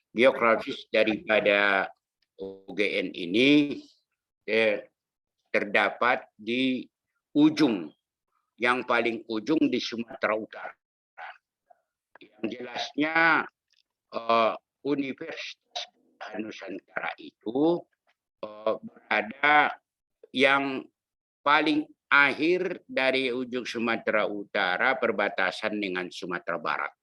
Geografis daripada UGN ini terdapat di ujung, yang paling ujung di Sumatera Utara. Yang jelasnya Universitas Nusantara itu berada yang paling akhir dari ujung Sumatera Utara perbatasan dengan Sumatera Barat.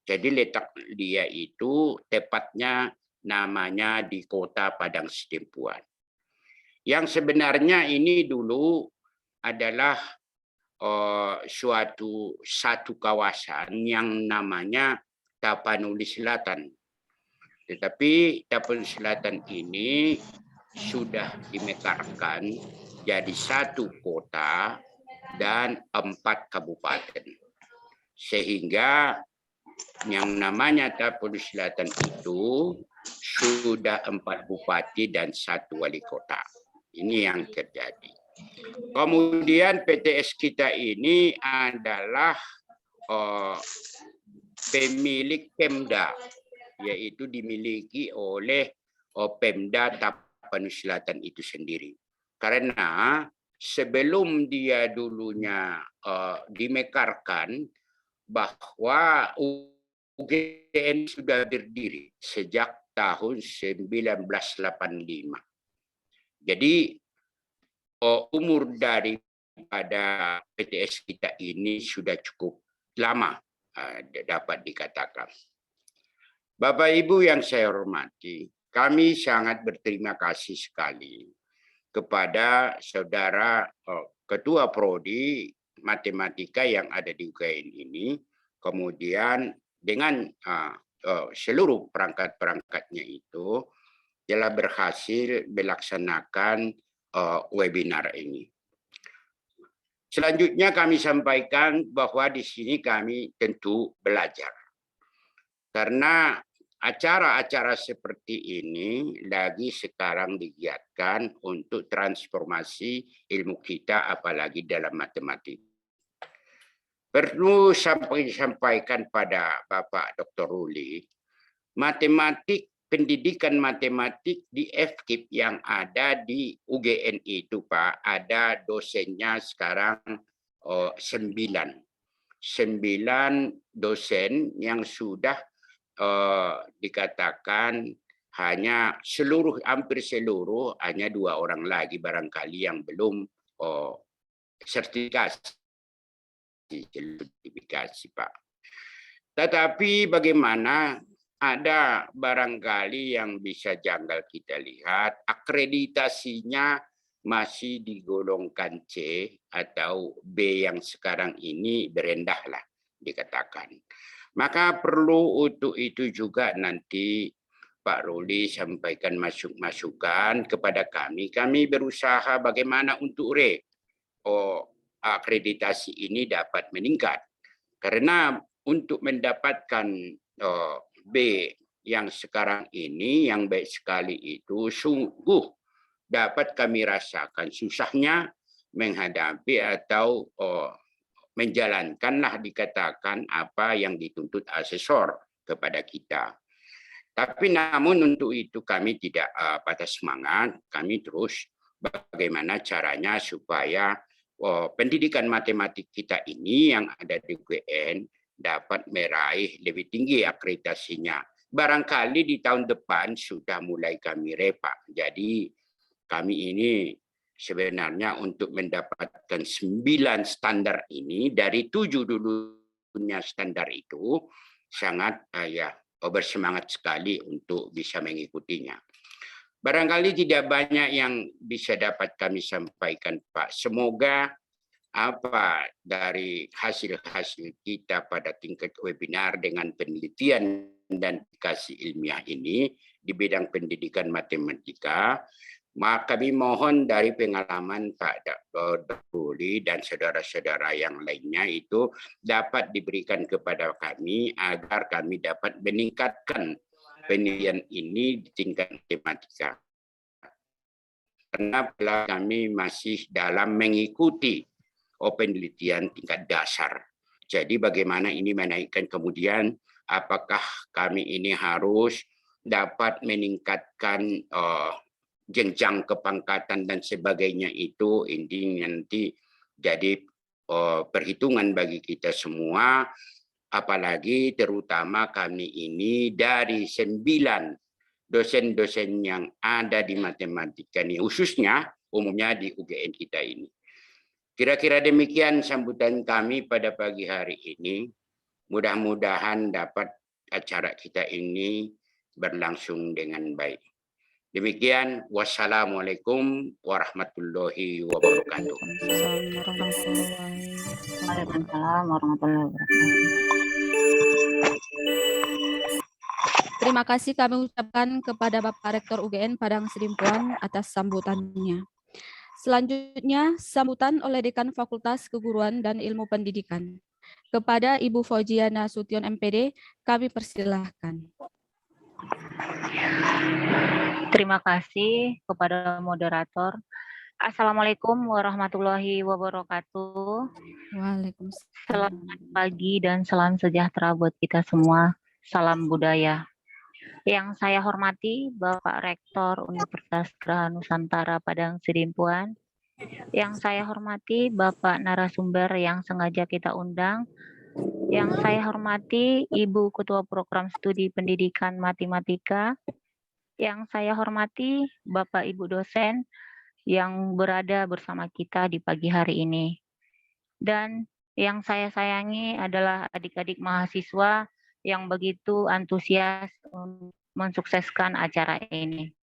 Jadi letak dia itu tepatnya namanya di kota Padang Sidempuan. Yang sebenarnya ini dulu adalah satu kawasan yang namanya Tapanuli Selatan. Tetapi Tapanuli Selatan ini sudah dimekarkan jadi satu kota dan 4 kabupaten. Sehingga yang namanya Tapanuli Selatan itu sudah 4 bupati dan 1 wali kota. Ini yang terjadi. Kemudian PTS kita ini adalah pemilik Pemda, yaitu dimiliki oleh Pemda Tapanuli Selatan itu sendiri. Karena sebelum dia dulunya dimekarkan, bahwa UGN sudah berdiri sejak tahun 1985. Jadi umur daripada PTS kita ini sudah cukup lama dapat dikatakan. Bapak Ibu yang saya hormati, kami sangat berterima kasih sekali kepada saudara Ketua Prodi Matematika yang ada di UGN ini, kemudian dengan seluruh perangkat-perangkatnya itu telah berhasil melaksanakan webinar ini. Selanjutnya kami sampaikan bahwa di sini kami tentu belajar. Karena acara-acara seperti ini lagi sekarang digiatkan untuk transformasi ilmu kita, apalagi dalam matematik. Perlu disampaikan pada Bapak Dr. Ruli, pendidikan matematik di FKIP yang ada di UGN itu Pak, ada dosennya sekarang 9 dosen yang sudah dikatakan hanya hampir seluruh hanya 2 orang lagi barangkali yang belum sertifikasi Pak. Tetapi bagaimana ada barangkali yang bisa janggal kita lihat, akreditasinya masih digolongkan C atau B yang sekarang ini berendah lah dikatakan. Maka perlu untuk itu juga nanti Pak Ruli sampaikan masukan kepada kami. Kami berusaha bagaimana untuk akreditasi ini dapat meningkat. Karena untuk mendapatkan B yang sekarang ini, yang baik sekali itu, sungguh dapat kami rasakan susahnya menghadapi atau menjalankanlah dikatakan apa yang dituntut asesor kepada kita. Tapi namun untuk itu kami tidak patah semangat, kami terus bagaimana caranya supaya pendidikan matematik kita ini yang ada di UGN dapat meraih lebih tinggi akreditasinya. Barangkali di tahun depan sudah mulai kami Pak. Jadi kami ini sebenarnya untuk mendapatkan 9 standar ini dari 7 dulunya standar itu sangat bersemangat sekali untuk bisa mengikutinya. Barangkali tidak banyak yang bisa dapat kami sampaikan Pak. Semoga dari hasil-hasil kita pada tingkat webinar dengan penelitian dan aplikasi ilmiah ini di bidang pendidikan matematika, maka kami mohon dari pengalaman Pak Ruli dan saudara-saudara yang lainnya itu dapat diberikan kepada kami agar kami dapat meningkatkan penelitian ini di tingkat matematika. Karena kami masih dalam mengikuti penelitian tingkat dasar. Jadi bagaimana ini menaikkan kemudian apakah kami ini harus dapat meningkatkan jenjang kepangkatan dan sebagainya, itu intinya nanti jadi perhitungan bagi kita semua, apalagi terutama kami ini dari 9 dosen-dosen yang ada di matematika ini, khususnya umumnya di UGM kita ini. Kira-kira demikian sambutan kami pada pagi hari ini. Mudah-mudahan dapat acara kita ini berlangsung dengan baik. Demikian, wassalamualaikum warahmatullahi wabarakatuh. Waalaikumsalam warahmatullahi wabarakatuh. Terima kasih kami ucapkan kepada Bapak Rektor UGM Padang Sidimpuan atas sambutannya. Selanjutnya, sambutan oleh Dekan Fakultas Keguruan dan Ilmu Pendidikan. Kepada Ibu Fauzia Nasution MPD, kami persilahkan. Terima kasih kepada moderator. Assalamualaikum warahmatullahi wabarakatuh. Waalaikumsalam. Selamat pagi dan salam sejahtera buat kita semua. Salam budaya. Yang saya hormati Bapak Rektor Universitas Geraha Nusantara Padang Sidimpuan. Yang saya hormati Bapak narasumber yang sengaja kita undang. Yang saya hormati Ibu Ketua Program Studi Pendidikan Matematika. Yang saya hormati Bapak Ibu dosen yang berada bersama kita di pagi hari ini. Dan yang saya sayangi adalah adik-adik mahasiswa yang begitu antusias untuk mensukseskan acara ini.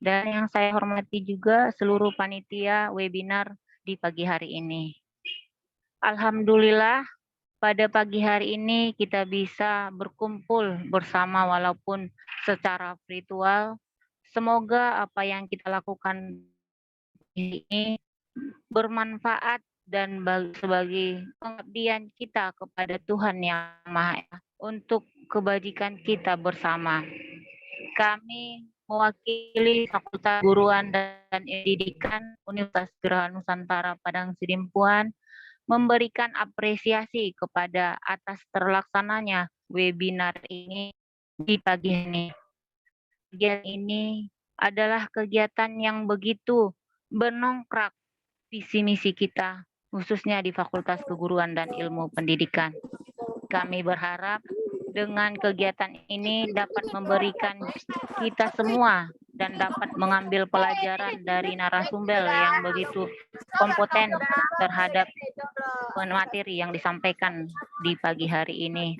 Dan yang saya hormati juga seluruh panitia webinar di pagi hari ini. Alhamdulillah, pada pagi hari ini kita bisa berkumpul bersama walaupun secara virtual. Semoga apa yang kita lakukan ini bermanfaat dan sebagai pengabdian kita kepada Tuhan Yang Maha Esa untuk kebajikan kita bersama. Kami mewakili Fakultas Keguruan dan Pendidikan Universitas Geraha Nusantara Padang Sidimpuan memberikan apresiasi kepada atas terlaksananya webinar ini di pagi ini. Kegiatan ini adalah kegiatan yang begitu mendongkrak visi misi kita, khususnya di Fakultas Keguruan dan Ilmu Pendidikan. Kami berharap dengan kegiatan ini dapat memberikan kita semua dan dapat mengambil pelajaran dari narasumber yang begitu kompeten terhadap materi yang disampaikan di pagi hari ini.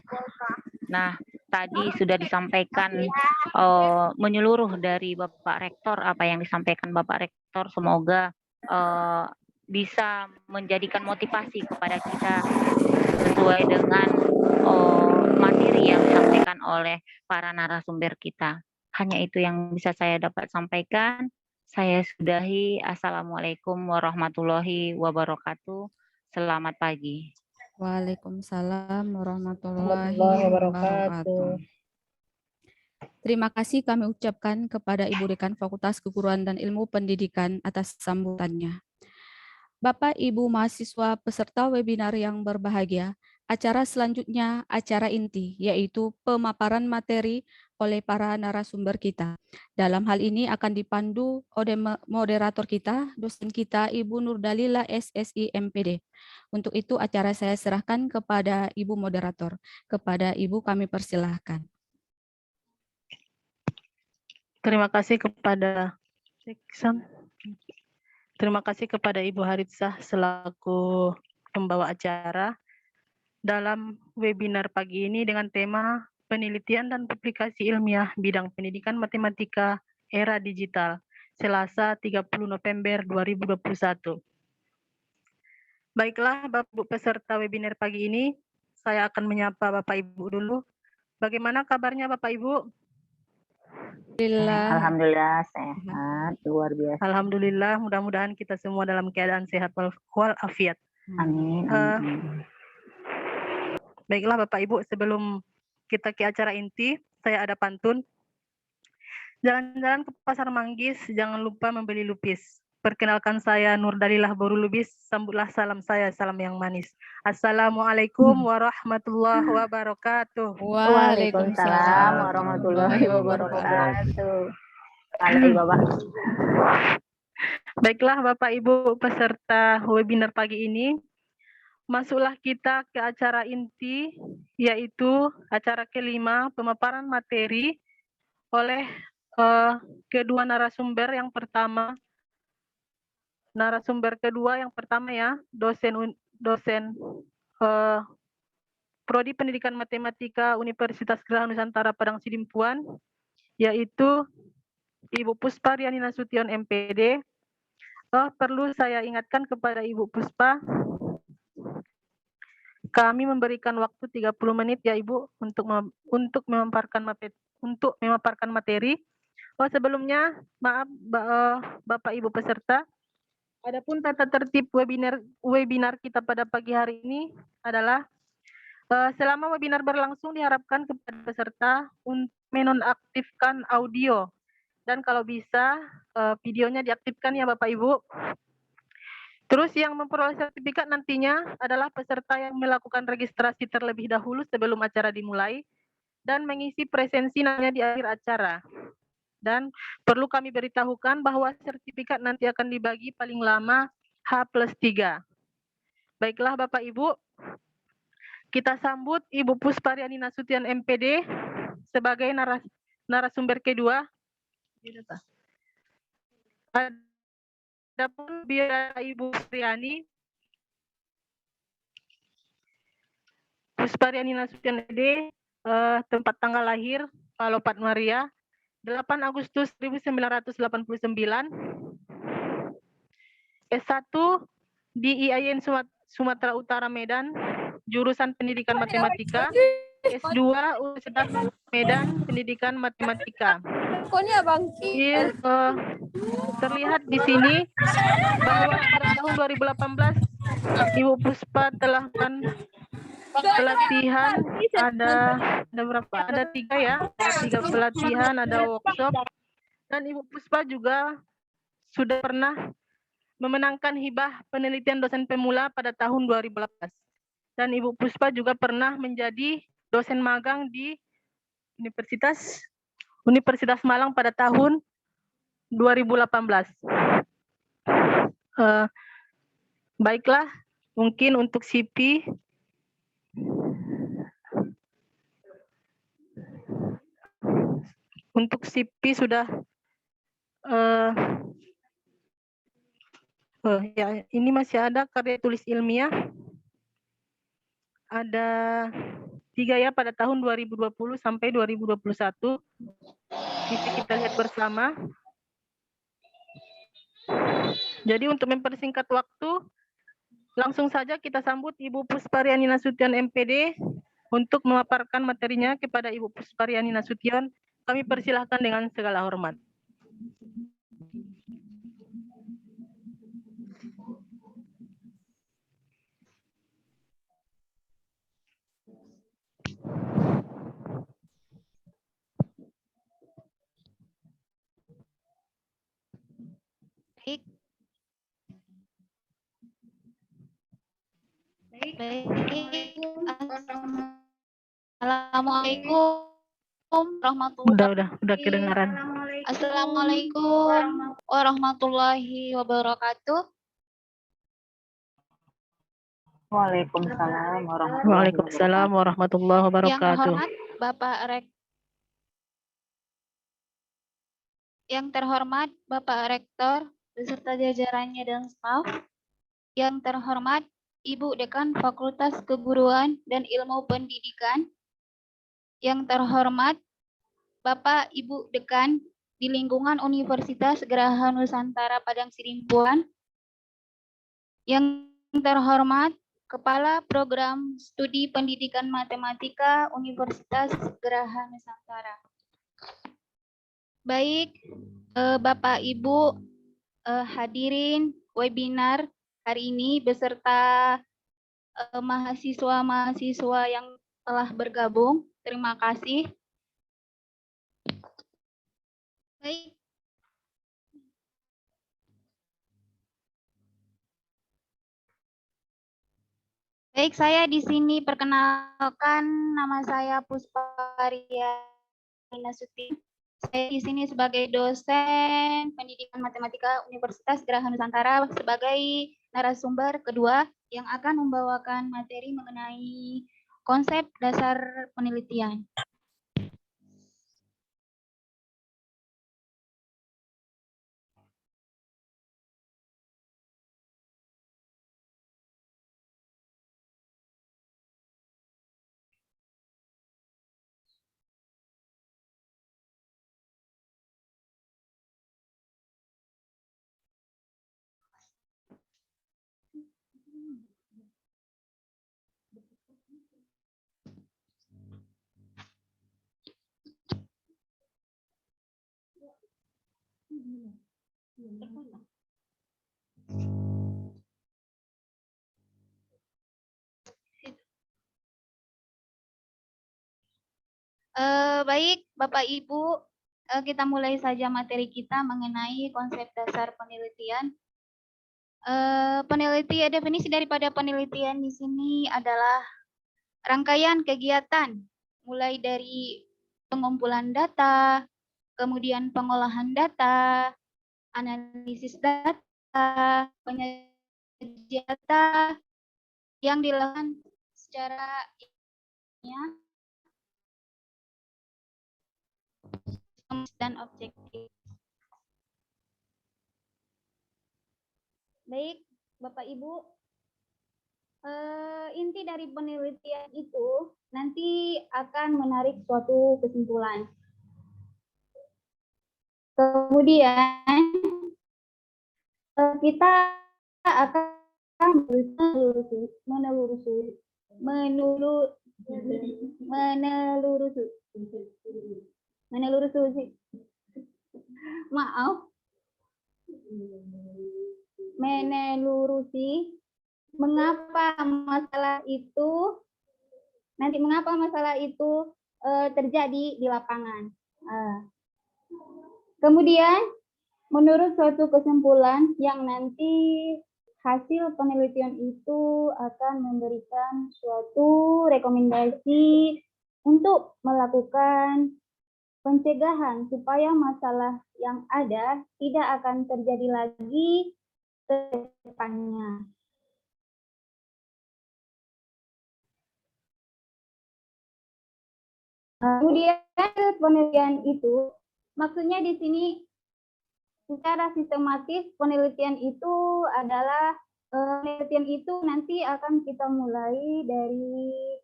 Nah, tadi sudah disampaikan menyeluruh dari Bapak Rektor, apa yang disampaikan Bapak Rektor semoga bisa menjadikan motivasi kepada kita sesuai dengan materi yang disampaikan oleh para narasumber kita. Hanya itu yang bisa saya dapat sampaikan. Saya sudahi. Assalamualaikum warahmatullahi wabarakatuh. Selamat pagi. Waalaikumsalam warahmatullahi wabarakatuh. Terima kasih kami ucapkan kepada Ibu Dekan Fakultas Keguruan dan Ilmu Pendidikan atas sambutannya. Bapak, Ibu mahasiswa peserta webinar yang berbahagia, acara selanjutnya acara inti, yaitu pemaparan materi oleh para narasumber kita. Dalam hal ini akan dipandu oleh moderator kita, dosen kita, Ibu Nurdalila SSI MPD. Untuk itu acara saya serahkan kepada Ibu moderator. Kepada Ibu kami persilahkan. Terima kasih kepada Ibu Haritsah selaku pembawa acara dalam webinar pagi ini dengan tema penelitian dan publikasi ilmiah bidang pendidikan matematika era digital, Selasa 30 November 2021. Baiklah, Bapak Ibu peserta webinar pagi ini, saya akan menyapa Bapak Ibu dulu. Bagaimana kabarnya Bapak Ibu? Alhamdulillah sehat, luar biasa. Alhamdulillah, mudah-mudahan kita semua dalam keadaan sehat walafiat. Amin. Baiklah Bapak Ibu, sebelum kita ke acara inti, saya ada pantun. Jalan-jalan ke pasar manggis, jangan lupa membeli lupis. Perkenalkan saya Nur Dalilah Borulubis, sambutlah salam saya, salam yang manis. Assalamualaikum warahmatullahi wabarakatuh. Waalaikumsalam warahmatullahi wabarakatuh. Halo Bapak. Baiklah Bapak Ibu peserta webinar pagi ini, masuklah kita ke acara inti, yaitu acara kelima, pemaparan materi oleh kedua narasumber. Narasumber kedua yang pertama ya, dosen Prodi Pendidikan Matematika Universitas Geraha Nusantara Padang Sidimpuan, yaitu Ibu Puspa Riani Nasution MPD. Perlu saya ingatkan kepada Ibu Puspa, kami memberikan waktu 30 menit ya Ibu untuk memaparkan materi. Sebelumnya maaf Bapak Ibu peserta, adapun tata tertib webinar kita pada pagi hari ini adalah selama webinar berlangsung diharapkan kepada peserta untuk menonaktifkan audio dan kalau bisa videonya diaktifkan ya Bapak Ibu. Terus yang memperoleh sertifikat nantinya adalah peserta yang melakukan registrasi terlebih dahulu sebelum acara dimulai dan mengisi presensi nantinya di akhir acara. Dan perlu kami beritahukan bahwa sertifikat nanti akan dibagi paling lama H+3. Baiklah Bapak Ibu, kita sambut Ibu Puspa Riani Nasution MPD sebagai narasumber kedua. Adapun biar Ibu Riani, Puspa Riani Nasution MPD, tempat tanggal lahir Palopat Maria, 8 Agustus 1989, S1 di IAIN Sumatera Utara Medan, jurusan Pendidikan Matematika, S2 Universitas Medan Pendidikan Matematika. Terlihat di sini bahwa pada tahun 2018 Ibu Puspa telah melakukan pelatihan, ada berapa? Ada 3 ya, ada 3 pelatihan, ada workshop, dan Ibu Puspa juga sudah pernah memenangkan hibah penelitian dosen pemula pada tahun 2018. Dan Ibu Puspa juga pernah menjadi dosen magang di Universitas Malang pada tahun 2018. Baiklah, mungkin untuk CV sudah ya, ini masih ada karya tulis ilmiah, ada 3 ya pada tahun 2020 sampai 2021. Bisa kita lihat bersama. Jadi untuk mempersingkat waktu, langsung saja kita sambut Ibu Puspa Riani Nasution MPD untuk memaparkan materinya. Kepada Ibu Puspa Riani Nasution, kami persilahkan dengan segala hormat. Assalamualaikum warahmatullahi Udah kedengaran. Assalamualaikum warahmatullahi wabarakatuh. Waalaikumsalam warahmatullahi wabarakatuh. Yang terhormat Bapak Rektor beserta jajarannya dan staf. Yang terhormat Ibu Dekan Fakultas Keguruan dan Ilmu Pendidikan. Yang terhormat Bapak Ibu Dekan di lingkungan Universitas Geraha Nusantara Padang Sidimpuan. Yang terhormat Kepala Program Studi Pendidikan Matematika Universitas Geraha Nusantara. Baik, Bapak Ibu hadirin webinar hari ini beserta mahasiswa-mahasiswa yang telah bergabung. Terima kasih. Baik. Baik, saya di sini perkenalkan, nama saya Pusparia Nasuti. Saya di sini sebagai dosen pendidikan matematika Universitas Geraha Nusantara sebagai narasumber kedua yang akan membawakan materi mengenai konsep dasar penelitian. Baik, Bapak Ibu, kita mulai saja materi kita mengenai konsep dasar penelitian. Definisi daripada penelitian di sini adalah rangkaian kegiatan, mulai dari pengumpulan data, kemudian pengolahan data, analisis data, penyajian data yang dilakukan secara ilmiah dan objektif. Baik, Bapak Ibu, inti dari penelitian itu nanti akan menarik suatu kesimpulan. Kemudian kita akan menelurusi mengapa masalah itu terjadi di lapangan. Kemudian menurut suatu kesimpulan yang nanti hasil penelitian itu akan memberikan suatu rekomendasi untuk melakukan pencegahan supaya masalah yang ada tidak akan terjadi lagi ke depannya. Kemudian penelitian itu maksudnya di sini secara sistematis penelitian itu adalah penelitian itu nanti akan kita mulai dari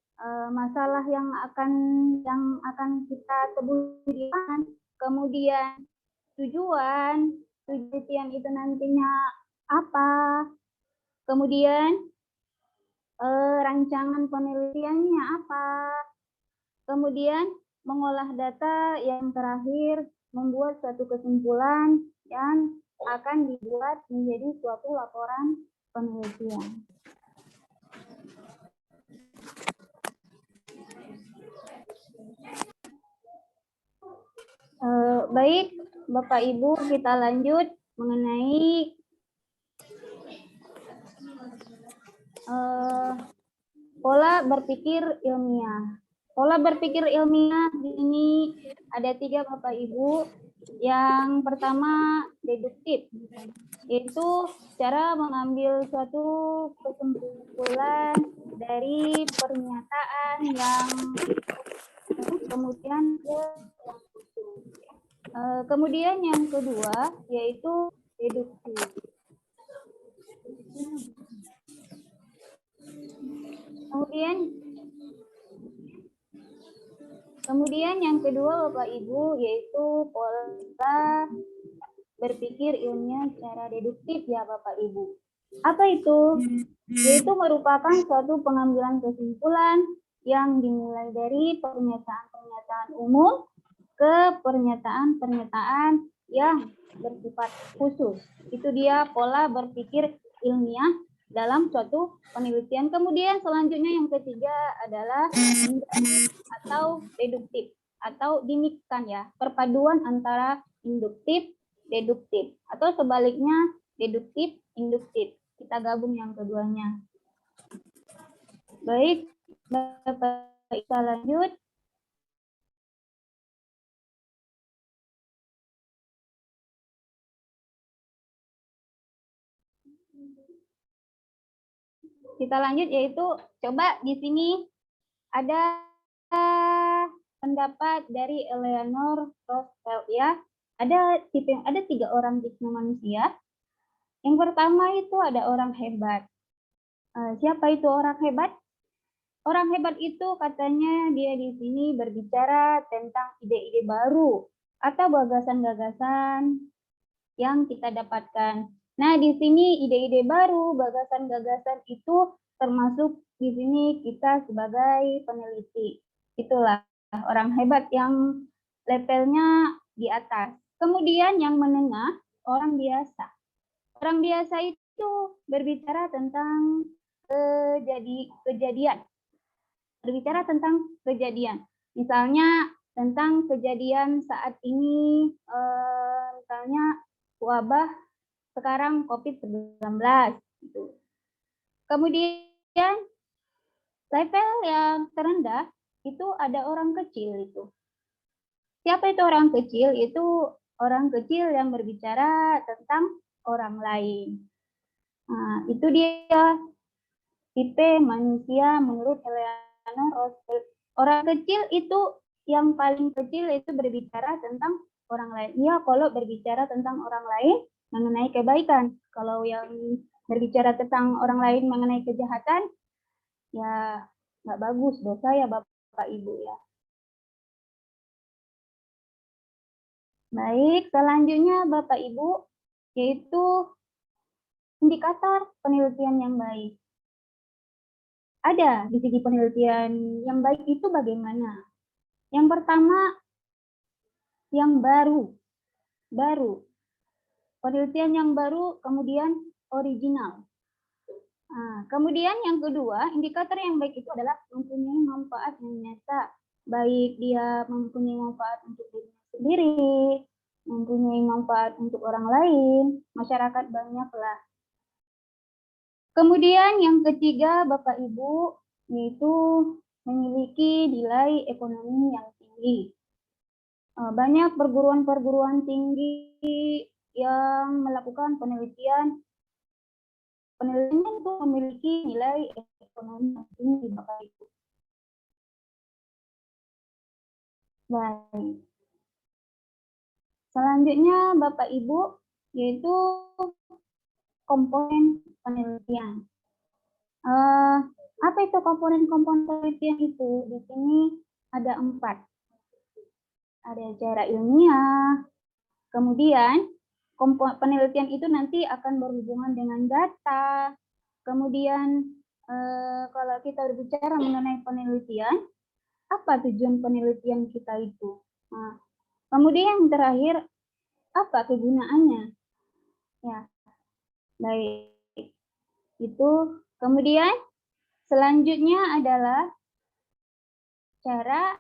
masalah yang akan kita temukan, kemudian tujuan penelitian itu nantinya apa, kemudian rancangan penelitiannya apa, kemudian mengolah data, yang terakhir membuat suatu kesimpulan yang akan dibuat menjadi suatu laporan penelitian. Baik, Bapak Ibu, kita lanjut mengenai pola berpikir ilmiah. Pola berpikir ilmiah di sini ada 3, Bapak Ibu. Yang pertama deduktif, yaitu cara mengambil suatu kesimpulan dari pernyataan yang kemudian yang kedua yaitu deduktif. Kemudian yang kedua Bapak Ibu yaitu pola berpikir ilmiah secara deduktif ya Bapak Ibu. Apa itu? Yaitu merupakan suatu pengambilan kesimpulan yang dimulai dari pernyataan-pernyataan umum ke pernyataan-pernyataan yang bersifat khusus. Itu dia pola berpikir ilmiah dalam suatu penelitian. Kemudian selanjutnya yang ketiga adalah induktif atau deduktif atau dimikkan ya, perpaduan antara induktif, deduktif atau sebaliknya deduktif, induktif. Kita gabung yang keduanya. Baik, Bapak kita lanjut. Kita lanjut, yaitu coba di sini ada pendapat dari Eleanor Roosevelt ya. Ada 3 orang tipe manusia. Yang pertama itu ada orang hebat. Siapa itu orang hebat? Orang hebat itu katanya dia di sini berbicara tentang ide-ide baru atau gagasan-gagasan yang kita dapatkan. Nah, di sini ide-ide baru, gagasan-gagasan itu termasuk di sini kita sebagai peneliti. Itulah orang hebat yang levelnya di atas. Kemudian yang menengah, orang biasa. Orang biasa itu berbicara tentang kejadian. Berbicara tentang kejadian. Misalnya tentang kejadian saat ini, misalnya wabah sekarang COVID-19. Gitu. Kemudian level yang terendah itu ada orang kecil itu. Siapa itu orang kecil? Itu orang kecil yang berbicara tentang orang lain. Nah, itu dia tipe manusia menurut Eleanor Roosevelt. Orang kecil itu yang paling kecil itu berbicara tentang orang lain. Iya, kalau berbicara tentang orang lain mengenai kebaikan. Kalau yang berbicara tentang orang lain mengenai kejahatan, ya nggak bagus, dosa ya Bapak Ibu ya. Baik, selanjutnya Bapak Ibu, yaitu indikator penelitian yang baik. Ada di segi penelitian yang baik itu bagaimana? Yang pertama, yang baru. Penelitian yang baru, kemudian original. Nah, kemudian yang kedua, indikator yang baik itu adalah mempunyai manfaat yang nyata. Baik dia mempunyai manfaat untuk dirinya sendiri, mempunyai manfaat untuk orang lain, masyarakat banyaklah. Kemudian yang ketiga, Bapak Ibu, yaitu memiliki nilai ekonomi yang tinggi. Banyak perguruan-perguruan tinggi yang melakukan penelitian itu memiliki nilai ekonomi yang tinggi, Bapak Ibu. Baik. Selanjutnya Bapak Ibu, yaitu komponen penelitian. Apa itu komponen-komponen penelitian itu? Di sini ada 4. Ada cara ilmiah, kemudian penelitian itu nanti akan berhubungan dengan data, kemudian kalau kita berbicara mengenai penelitian, apa tujuan penelitian kita itu? Nah, kemudian yang terakhir, apa kegunaannya? Ya, baik. Itu. Kemudian selanjutnya adalah cara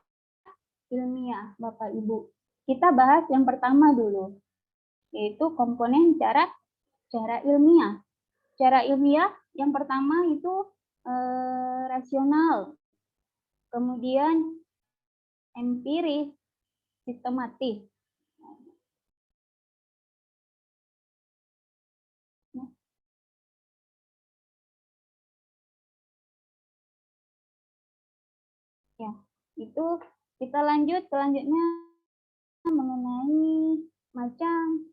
ilmiah, Bapak Ibu. Kita bahas yang pertama dulu, yaitu komponen cara ilmiah. Cara ilmiah yang pertama itu rasional, kemudian empiris, sistematis. Ya, itu kita lanjut selanjutnya mengenai macam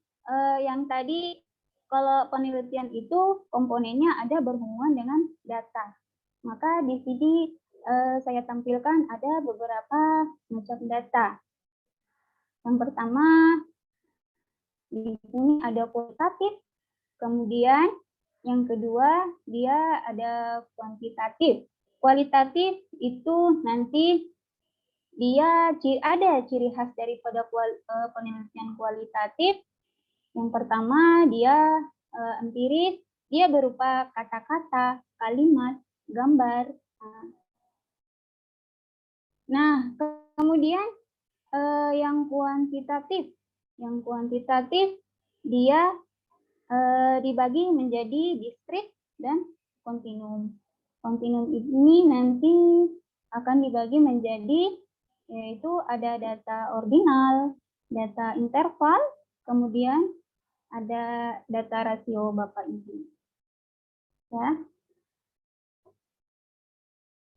yang tadi kalau penelitian itu komponennya ada berhubungan dengan data. Maka di sini saya tampilkan ada beberapa macam data. Yang pertama di sini ada kualitatif, kemudian yang kedua dia ada kuantitatif. Kualitatif itu nanti dia ada ciri khas daripada penelitian kualitatif. Yang pertama dia empiris, dia berupa kata-kata, kalimat, gambar. Nah, kemudian yang kuantitatif. Yang kuantitatif dia dibagi menjadi diskrit dan kontinum. Kontinum ini nanti akan dibagi menjadi, yaitu ada data ordinal, data interval, kemudian ada data rasio Bapak Ibu. Ya.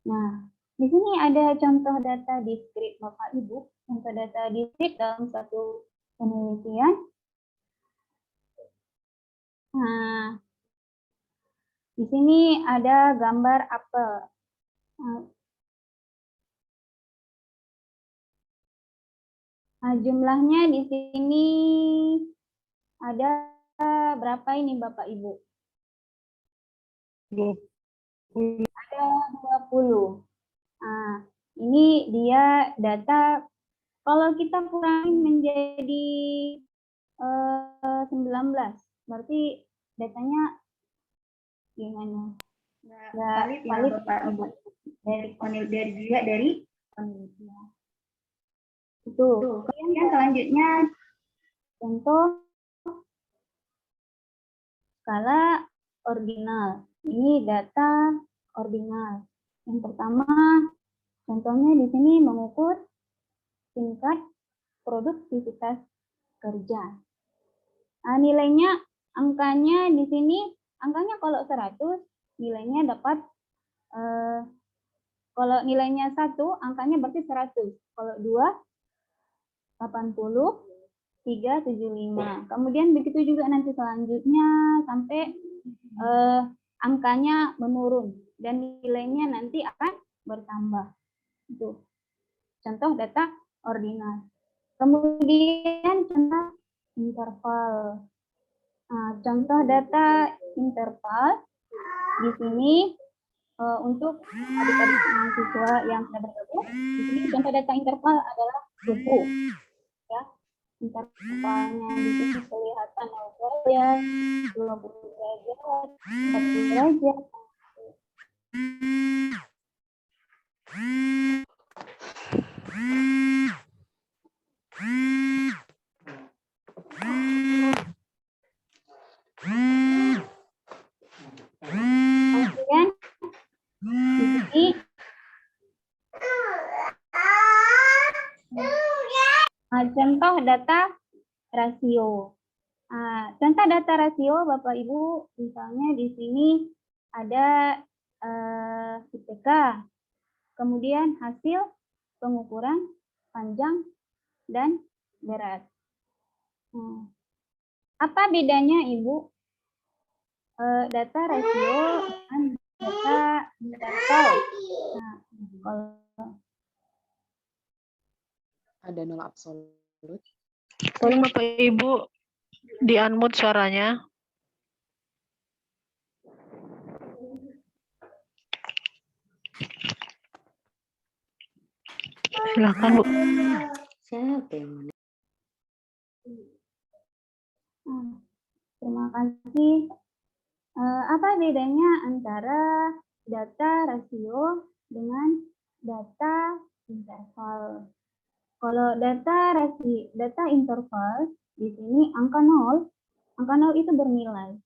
Nah, di sini ada contoh data diskrit Bapak Ibu. Contoh data diskrit dalam satu penelitian. Nah, di sini ada gambar apel. Nah, jumlahnya di sini ada berapa ini Bapak Ibu? 20. Ada 20. Nah, ini dia data, kalau kita kurangi menjadi 19, berarti datanya gimana? Nggak valid Bapak Ibu. Dari juga dari penelitian. Itu. Kemudian selanjutnya contoh skala ordinal. Ini data ordinal. Yang pertama, contohnya di sini mengukur tingkat produktivitas kerja. Nah, nilainya, angkanya di sini, angkanya kalau 100, nilainya dapat, kalau nilainya 1, angkanya berarti 100. Kalau 2, 80, 3, 75. Kemudian begitu juga nanti selanjutnya sampai angkanya menurun dan nilainya nanti akan bertambah. Itu contoh data ordinal. Kemudian contoh interval. Nah, contoh data interval di sini untuk adik-adik mahasiswa yang sudah bergabung, di sini contoh data interval adalah suhu. Ya, intervalnya di sini kelihatan 0 derajat, 20 derajat, 40 derajat. Kemudian di sini contoh data rasio. Contoh data rasio Bapak Ibu, misalnya di sini ada IPK, kemudian hasil pengukuran panjang dan berat. Apa bedanya Ibu data rasio dengan data interval? Nah, kalau ada nol absolut. Tolong Bapak Ibu di-unmute suaranya. Silakan Bu. Siapa yang terima kasih. Apa bedanya antara data rasio dengan data interval? Kalau data interval di sini angka 0 itu bernilai.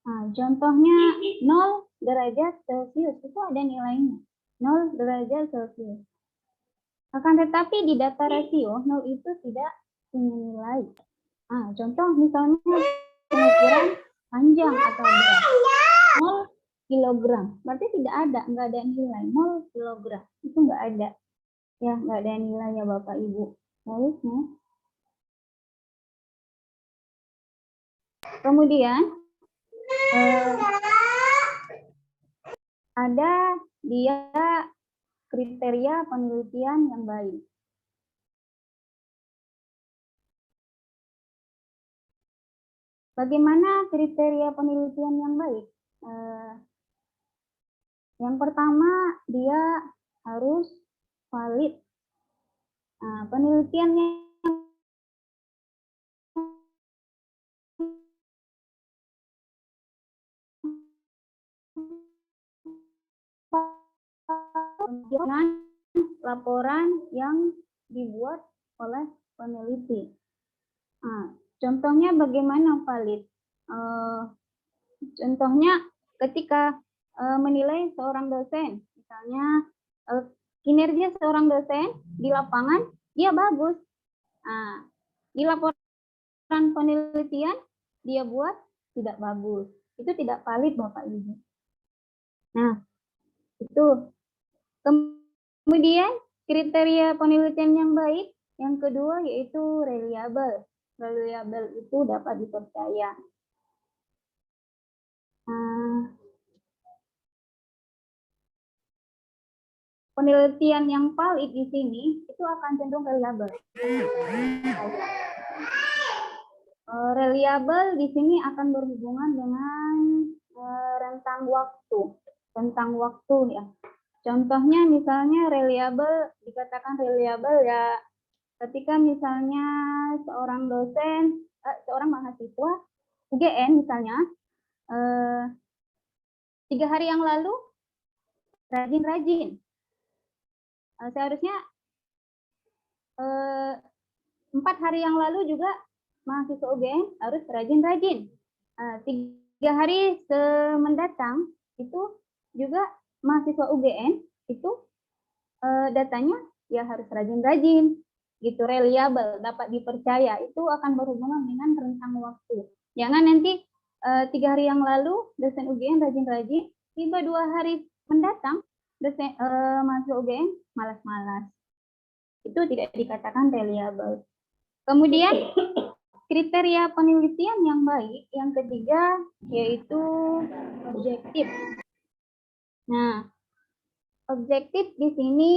Nah, contohnya 0 derajat Celcius itu ada nilainya, 0 derajat Celcius. Akan tetapi di data rasio 0 itu tidak punya nilai. Nah, contoh misalnya pengukuran panjang atau berat 0 kilogram, berarti nggak ada nilai 0 kilogram, itu nggak ada. Ya, nggak ada nilai ya Bapak Ibu. Baiknya. Kemudian ada dia kriteria penelitian yang baik. Bagaimana kriteria penelitian yang baik? Yang pertama, dia harus valid. Penelitiannya dengan laporan yang dibuat oleh peneliti. Contohnya bagaimana valid? Contohnya ketika menilai seorang dosen. Misalnya kinerja seorang dosen di lapangan dia bagus. Nah, di laporan penelitian dia buat tidak bagus. Itu tidak valid Bapak Ibu. Nah, itu. Kemudian kriteria penelitian yang baik yang kedua yaitu reliable. Reliable itu dapat dipercaya. Penelitian yang valid di sini itu akan cenderung reliable. Reliable di sini akan berhubungan dengan rentang waktu. Rentang waktu ya. Contohnya misalnya reliable, dikatakan reliable ya ketika misalnya seorang dosen, seorang mahasiswa UGM misalnya 3 hari yang lalu rajin-rajin. Seharusnya 4 hari yang lalu juga mahasiswa UGM harus rajin-rajin. 3 hari mendatang itu juga mahasiswa UGM itu datanya ya harus rajin-rajin, gitu, reliable, dapat dipercaya. Itu akan berhubungan dengan rentang waktu. Jangan nanti 3 hari yang lalu dosen UGM rajin-rajin, tiba 2 hari mendatang dosen mahasiswa UGM malas-malas. Itu tidak dikatakan reliable. Kemudian kriteria penelitian yang baik yang ketiga yaitu objektif. Nah, objektif di sini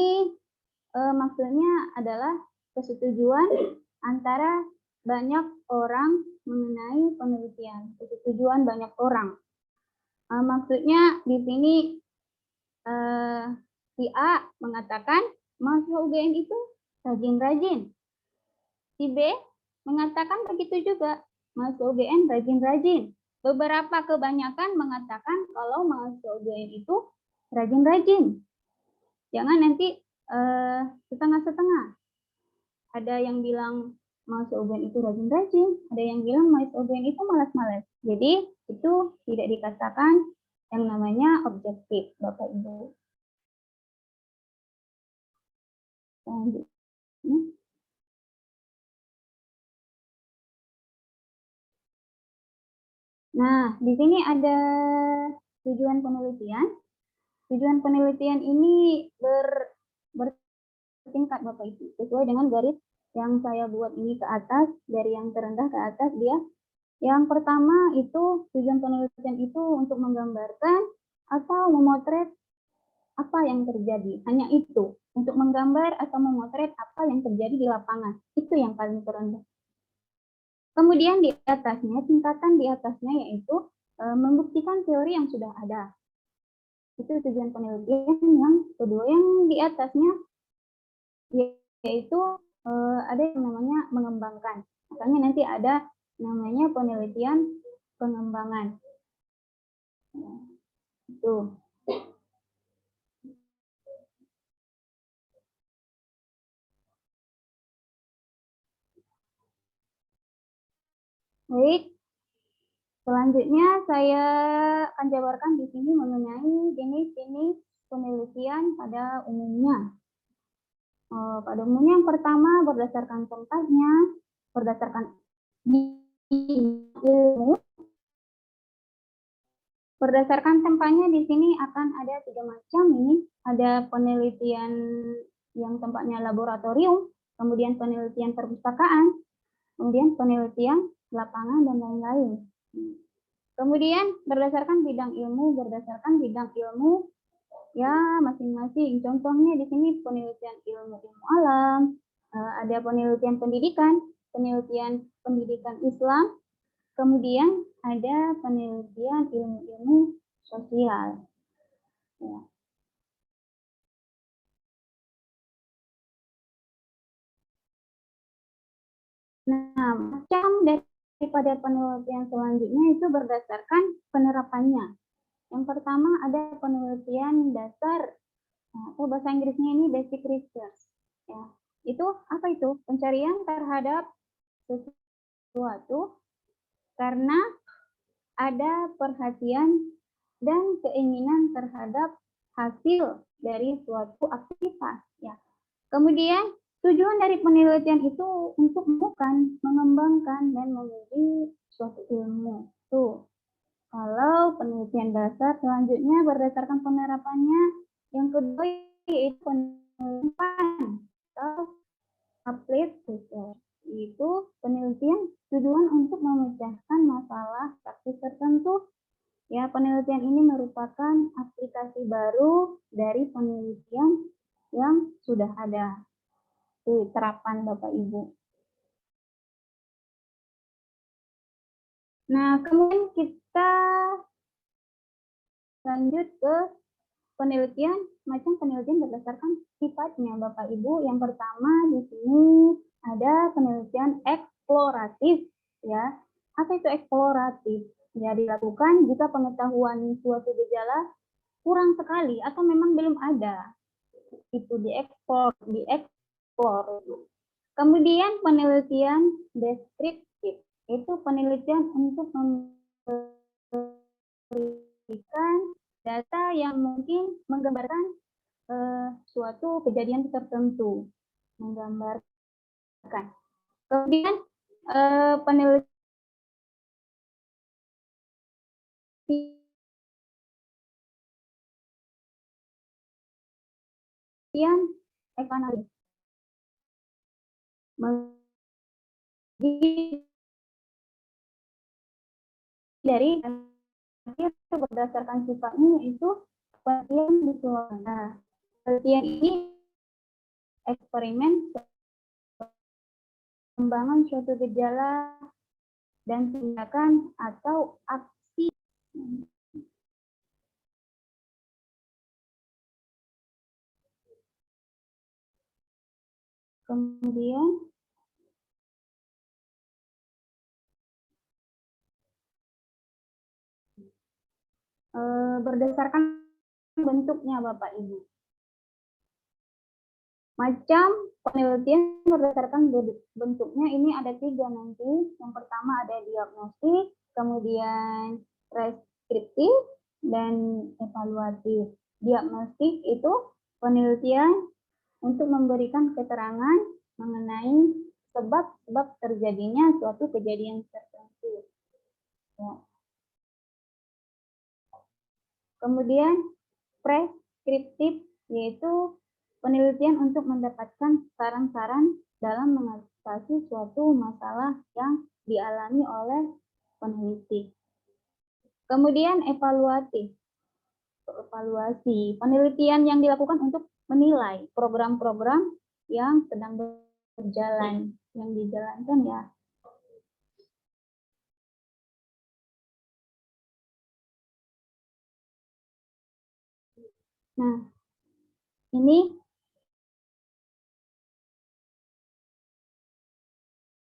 maksudnya adalah persetujuan antara banyak orang mengenai penelitian. Persetujuan banyak orang. Maksudnya di sini si A mengatakan mahasiswa UGM itu rajin-rajin. Si B mengatakan begitu juga, mahasiswa UGM rajin-rajin. Beberapa kebanyakan mengatakan kalau mahasiswa UGM itu rajin-rajin. Jangan nanti setengah-setengah. Ada yang bilang mahasiswa UGM itu rajin-rajin, ada yang bilang mahasiswa UGM itu malas-malas. Jadi itu tidak dikatakan yang namanya objektif, Bapak Ibu. Selanjutnya. Nah, di sini ada tujuan penelitian. Tujuan penelitian ini bertingkat Bapak Ibu, sesuai dengan garis yang saya buat ini ke atas, dari yang terendah ke atas dia. Yang pertama itu tujuan penelitian itu untuk menggambarkan atau memotret apa yang terjadi. Hanya itu, untuk menggambar atau memotret apa yang terjadi di lapangan. Itu yang paling terendah. Kemudian di atasnya, tingkatan di atasnya yaitu membuktikan teori yang sudah ada. Itu tujuan penelitian yang kedua. Yang di atasnya yaitu ada yang namanya mengembangkan. Makanya nanti ada namanya penelitian pengembangan. Itu. Baik, selanjutnya saya akan jabarkan di sini mengenai jenis-jenis penelitian pada umumnya. Pada umumnya yang pertama berdasarkan tempatnya, berdasarkan ilmu. Berdasarkan tempatnya di sini akan ada 3 macam ini. Ada penelitian yang tempatnya laboratorium, kemudian penelitian perpustakaan, kemudian penelitian lapangan dan lain-lain. Kemudian berdasarkan bidang ilmu ya masing-masing. Contohnya di sini penelitian ilmu alam, ada penelitian pendidikan, penelitian pendidikan Islam, kemudian ada penelitian ilmu-ilmu sosial. Ya. Nah, macam daripada penelitian selanjutnya itu berdasarkan penerapannya. Yang pertama ada penelitian dasar, atau bahasa Inggrisnya ini basic research. Ya, itu apa itu? Pencarian terhadap sesuatu karena ada perhatian dan keinginan terhadap hasil dari suatu aktivitas. Ya. Kemudian tujuan dari penelitian itu untuk menemukan, mengembangkan, dan menguji suatu ilmu. Tuh. Kalau penelitian dasar selanjutnya berdasarkan penerapannya, yang kedua yaitu penelitian atau applied research. Itu penelitian tujuan untuk memecahkan masalah praktis tertentu. Ya, penelitian ini merupakan aplikasi baru dari penelitian yang sudah ada. Itu terapan Bapak Ibu. Nah, kemudian kita lanjut ke penelitian, macam penelitian berdasarkan sifatnya Bapak Ibu. Yang pertama di sini ada penelitian eksploratif, ya. Apa itu eksploratif? Ya, dilakukan jika pengetahuan suatu gejala kurang sekali atau memang belum ada. Itu dieksplor. Kemudian penelitian deskriptif, itu penelitian untuk memberikan data yang mungkin menggambarkan suatu kejadian tertentu, menggambarkan. Kemudian penelitian ekonomi dari berdasarkan sifatnya itu penelitian visual. Nah, penelitian ini eksperimen pengembangan suatu gejala dan tindakan atau aksi. Kemudian berdasarkan bentuknya Bapak Ibu. Macam penelitian berdasarkan bentuknya ini ada 3 nanti. Yang pertama ada diagnostik, kemudian preskriptif, dan evaluatif. Diagnostik itu penelitian untuk memberikan keterangan mengenai sebab-sebab terjadinya suatu kejadian tertentu. Ya. Kemudian preskriptif yaitu penelitian untuk mendapatkan saran-saran dalam mengatasi suatu masalah yang dialami oleh peneliti. Kemudian evaluatif. Evaluasi, penelitian yang dilakukan untuk menilai program-program yang sedang berjalan, yang dijalankan ya. Nah, ini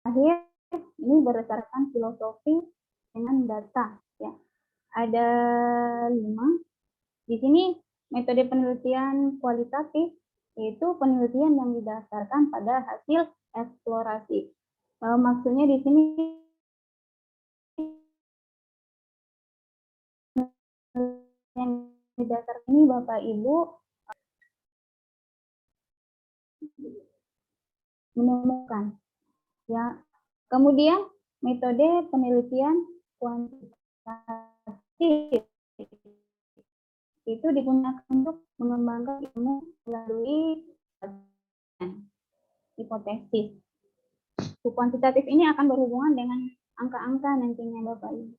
akhir ini berdasarkan filosofi dengan data ya. Ada 5. Di sini metode penelitian kualitatif yaitu penelitian yang didasarkan pada hasil eksplorasi. Maksudnya di sini yang didasarkan ini Bapak Ibu menemukan ya. Kemudian metode penelitian kuantitatif itu digunakan untuk mengembangkan ilmu melalui hipotesis. Kuantitatif ini akan berhubungan dengan angka-angka nantinya Bapak Ibu.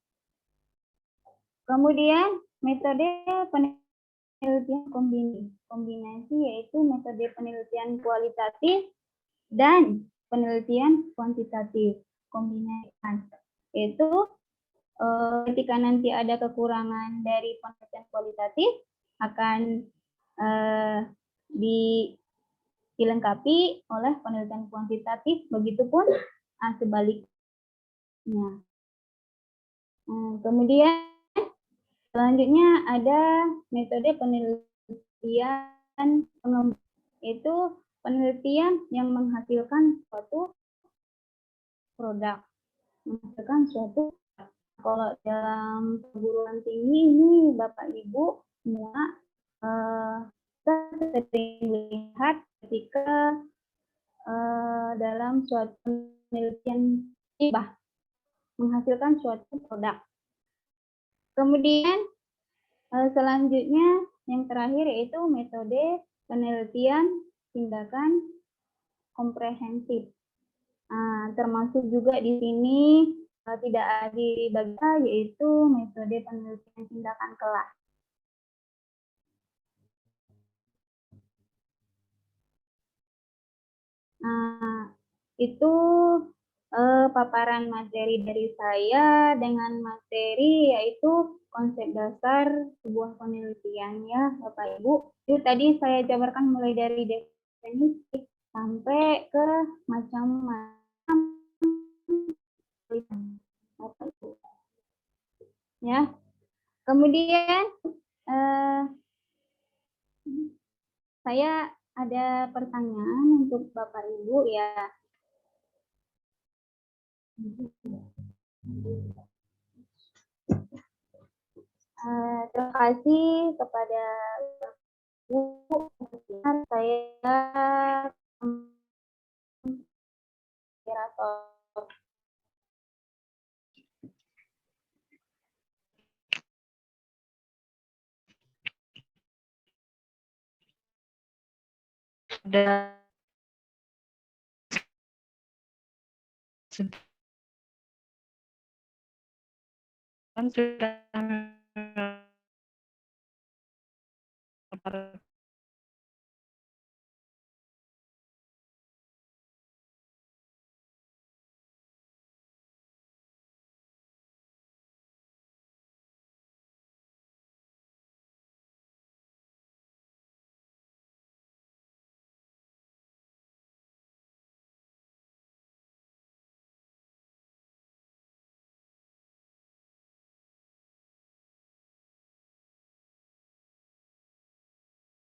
Kemudian metode penelitian kombinasi yaitu metode penelitian kualitatif dan penelitian kuantitatif kombinasi. Itu ketika nanti ada kekurangan dari penelitian kualitatif akan dilengkapi oleh penelitian kuantitatif, begitupun sebaliknya. Kemudian selanjutnya ada metode penelitian pengembang, itu penelitian yang menghasilkan suatu produk, menghasilkan suatu kalau dalam perguruan tinggi ini Bapak Ibu semua kita sering melihat ketika dalam suatu penelitian hibah menghasilkan suatu produk. Kemudian selanjutnya yang terakhir yaitu metode penelitian tindakan komprehensif. Termasuk juga di sini tidak adil bagi yaitu metode penelitian tindakan kelas. Itu paparan materi dari saya dengan materi yaitu konsep dasar sebuah penelitian ya Bapak Ibu. Itu tadi saya jabarkan mulai dari definisi sampai ke macam-macam Bapak Ibu. Ya. Kemudian saya ada pertanyaan untuk Bapak Ibu ya. Terima kasih kepada Bu. Saya moderator. Kan sudah